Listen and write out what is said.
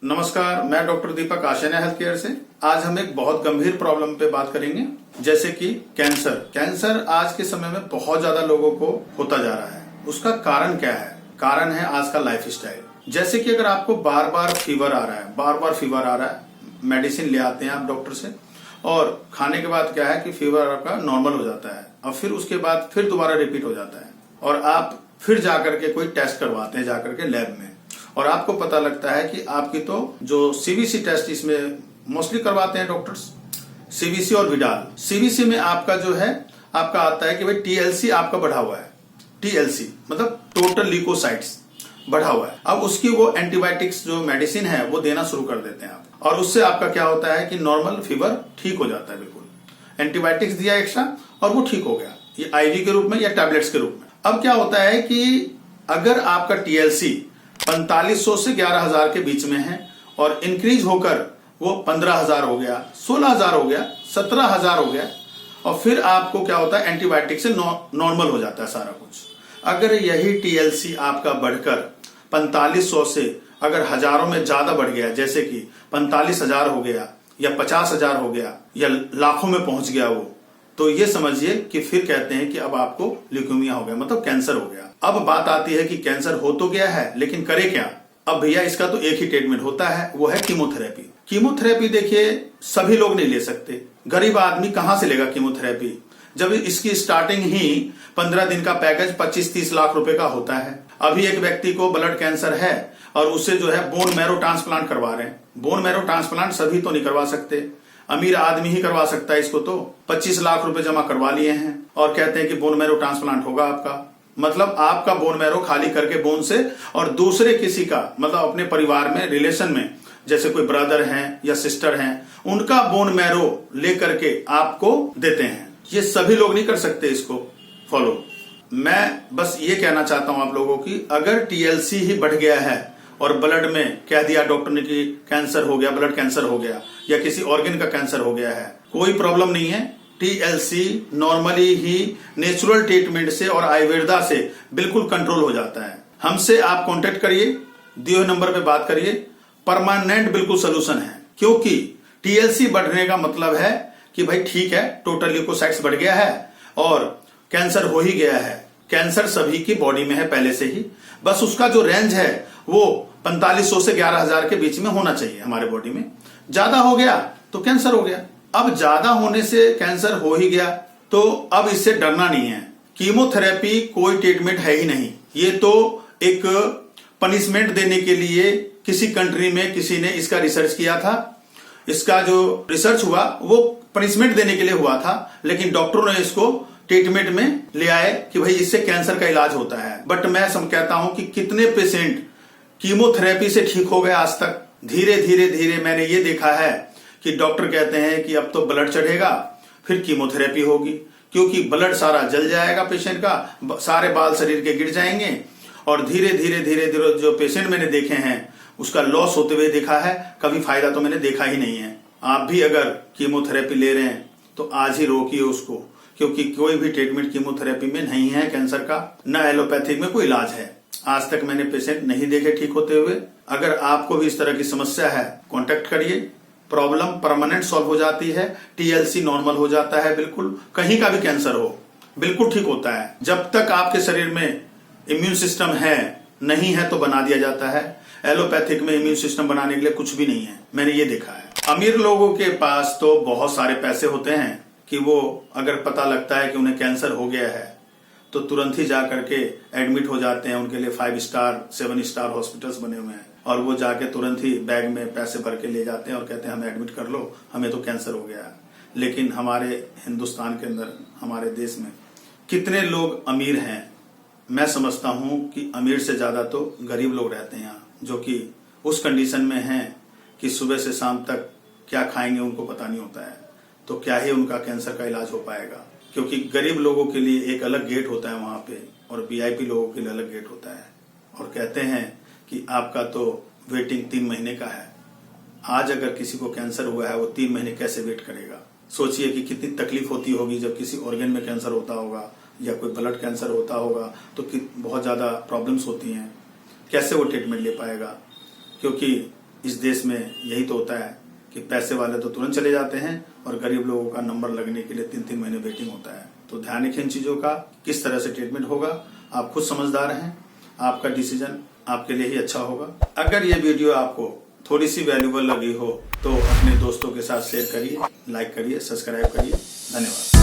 नमस्कार, मैं डॉक्टर दीपक आशियाना health care से। आज हम एक बहुत गंभीर प्रॉब्लम पे बात करेंगे, जैसे कि कैंसर। कैंसर आज के समय में बहुत ज्यादा लोगों को होता जा रहा है। उसका कारण क्या है? कारण है आज का लाइफ स्टाइल। जैसे कि अगर आपको बार बार फीवर आ रहा है, मेडिसिन ले आते हैं आप डॉक्टर से, और खाने के बाद क्या है कि फीवर आपका नॉर्मल हो जाता है, और फिर उसके बाद फिर दोबारा रिपीट हो जाता है, और आप फिर जाकर के कोई टेस्ट करवाते हैं जाकर के लैब में, और आपको पता लगता है कि आपकी तो जो सीबीसी टेस्ट इसमें मोस्टली करवाते हैं डॉक्टर्स, सीबीसी और विडाल। सीबीसी में आपका जो है आपका आता है कि भाई टीएलसी आपका बढ़ा हुआ है। टीएलसी मतलब टोटल ल्यूकोसाइट्स बढ़ा हुआ है। अब उसकी वो एंटीबायोटिक्स जो मेडिसिन है वो देना शुरू कर देते हैं आप, और उससे आपका क्या होता है कि नॉर्मल फीवर ठीक हो जाता है। बिल्कुल एंटीबायोटिक्स दिया एक्स्ट्रा और वो ठीक हो गया, ये आईवी के रूप में या टैबलेट्स के रूप में। अब क्या होता है कि अगर आपका टीएलसी 4500 से 11,000 के बीच में है और इंक्रीज होकर वो 15,000 हो गया, 16,000 हो गया, 17,000 हो गया, और फिर आपको क्या होता है एंटीबायोटिक से नॉर्मल हो जाता है सारा कुछ। अगर यही टीएलसी आपका बढ़कर 4500 से अगर हजारों में ज्यादा बढ़ गया, जैसे कि 45,000 हो गया या 50,000 हो गया या लाखों में पहुंच गया वो, तो ये समझिए कि फिर कहते हैं कि अब आपको ल्यूकेमिया हो गया, मतलब कैंसर हो गया। अब बात आती है कि कैंसर हो तो गया है, लेकिन करे क्या? अब भैया इसका तो एक ही ट्रीटमेंट होता है, वो है कीमोथेरेपी। कीमोथेरेपी देखिए सभी लोग नहीं ले सकते। गरीब आदमी कहां से लेगा कीमोथेरेपी, जब इसकी स्टार्टिंग ही 15 दिन का पैकेज 25-30 लाख रुपए का होता है। अभी एक व्यक्ति को ब्लड कैंसर है और उसे जो है बोन मैरो ट्रांसप्लांट करवा रहे हैं। बोन मैरो ट्रांसप्लांट सभी तो नहीं करवा सकते, अमीर आदमी ही करवा सकता है इसको। तो 25 लाख रुपए जमा करवा लिए हैं और कहते हैं कि बोन मैरो ट्रांसप्लांट होगा आपका। मतलब आपका बोन मैरो खाली करके बोन से, और दूसरे किसी का, मतलब अपने परिवार में रिलेशन में जैसे कोई ब्रदर हैं या सिस्टर हैं, उनका बोन मैरो लेकर के आपको देते हैं। ये सभी लोग नहीं कर सकते इसको फॉलो। मैं बस ये कहना चाहता हूं आप लोगों की, अगर टीएलसी ही बढ़ गया है और ब्लड में कह दिया डॉक्टर ने कि कैंसर हो गया, ब्लड कैंसर हो गया, या किसी ऑर्गन का कैंसर हो गया है, कोई प्रॉब्लम नहीं है। टीएलसी नॉर्मली ही नेचुरल ट्रीटमेंट से और आयुर्वेदा से बिल्कुल कंट्रोल हो जाता है। हमसे आप कांटेक्ट करिए, दिए हुए नंबर पे बात करिए, परमानेंट बिल्कुल सोल्यूशन है। क्योंकि टीएलसी बढ़ने का मतलब है कि भाई ठीक है, टोटल ल्यूकोसाइट्स बढ़ गया है और कैंसर हो ही गया है। कैंसर सभी की बॉडी में है पहले से ही, बस उसका जो रेंज है वो 4500 से 11,000 के बीच में होना चाहिए हमारे बॉडी में। ज्यादा हो गया तो कैंसर हो गया। अब ज्यादा होने से कैंसर हो ही गया तो अब इससे डरना नहीं है। कीमोथेरेपी कोई ट्रीटमेंट है ही नहीं, ये तो एक पनिशमेंट देने के लिए किसी कंट्री में किसी ने इसका रिसर्च किया था। इसका जो रिसर्च हुआ वो पनिशमेंट देने के लिए हुआ था, लेकिन डॉक्टरों ने इसको ट्रीटमेंट में ले आए कि भाई इससे कैंसर का इलाज होता है। बट मैं कहता हूं कि कितने पेशेंट कीमोथेरेपी से ठीक हो गए आज तक। धीरे धीरे मैंने ये देखा है कि डॉक्टर कहते हैं कि अब तो ब्लड चढ़ेगा, फिर कीमोथेरेपी होगी, क्योंकि ब्लड सारा जल जाएगा पेशेंट का, सारे बाल शरीर के गिर जाएंगे, और धीरे धीरे जो पेशेंट मैंने देखे हैं उसका लॉस होते हुए देखा है। कभी फायदा तो मैंने देखा ही नहीं है। आप भी अगर कीमोथेरेपी ले रहे हैं तो आज ही रोकिए उसको, क्योंकि कोई भी ट्रीटमेंट कीमोथेरेपी में नहीं है कैंसर का, न एलोपैथिक में कोई इलाज है। आज तक मैंने पेशेंट नहीं देखे ठीक होते हुए। अगर आपको भी इस तरह की समस्या है, कांटेक्ट करिए, प्रॉब्लम परमानेंट सॉल्व हो जाती है। टीएलसी नॉर्मल हो जाता है, बिल्कुल कहीं का भी कैंसर हो बिल्कुल ठीक होता है। जब तक आपके शरीर में इम्यून सिस्टम है, नहीं है तो बना दिया जाता है। एलोपैथिक में इम्यून सिस्टम बनाने के लिए कुछ भी नहीं है, मैंने ये देखा है। अमीर लोगों के पास तो बहुत सारे पैसे होते हैं कि वो अगर पता लगता है कि उन्हें कैंसर हो गया है तो तुरंत ही जा करके एडमिट हो जाते हैं। उनके लिए 5 स्टार 7 स्टार हॉस्पिटल्स बने हुए हैं, और वो जाके तुरंत ही बैग में पैसे भर के ले जाते हैं और कहते हैं हमें एडमिट कर लो, हमें तो कैंसर हो गया है। लेकिन हमारे हिंदुस्तान के अंदर, हमारे देश में कितने लोग अमीर हैं? मैं समझता हूं कि अमीर से ज्यादा तो गरीब लोग रहते हैं यहाँ, जो कि उस कंडीशन में हैं कि सुबह से शाम तक क्या खाएंगे उनको पता नहीं होता है, तो क्या ही उनका कैंसर का इलाज हो पाएगा। क्योंकि गरीब लोगों के लिए एक अलग गेट होता है वहां पे, और वीआईपी लोगों के लिए अलग गेट होता है। और कहते हैं कि आपका तो वेटिंग 3 महीने का है। आज अगर किसी को कैंसर हुआ है वो 3 महीने कैसे वेट करेगा? सोचिए कि कितनी तकलीफ होती होगी जब किसी ऑर्गन में कैंसर होता होगा या कोई ब्लड कैंसर होता होगा, तो बहुत ज्यादा प्रॉब्लम्स होती हैं। कैसे वो ट्रीटमेंट ले पाएगा? क्योंकि इस देश में यही तो होता है कि पैसे वाले तो तुरंत चले जाते हैं और गरीब लोगों का नंबर लगने के लिए 3-3 महीने वेटिंग होता है। तो ध्यान रखें इन चीजों का, किस तरह से ट्रीटमेंट होगा। आप खुद समझदार हैं, आपका डिसीजन आपके लिए ही अच्छा होगा। अगर ये वीडियो आपको थोड़ी सी वैल्यूबल लगी हो तो अपने दोस्तों के साथ शेयर करिए, लाइक करिए, सब्सक्राइब करिए। धन्यवाद।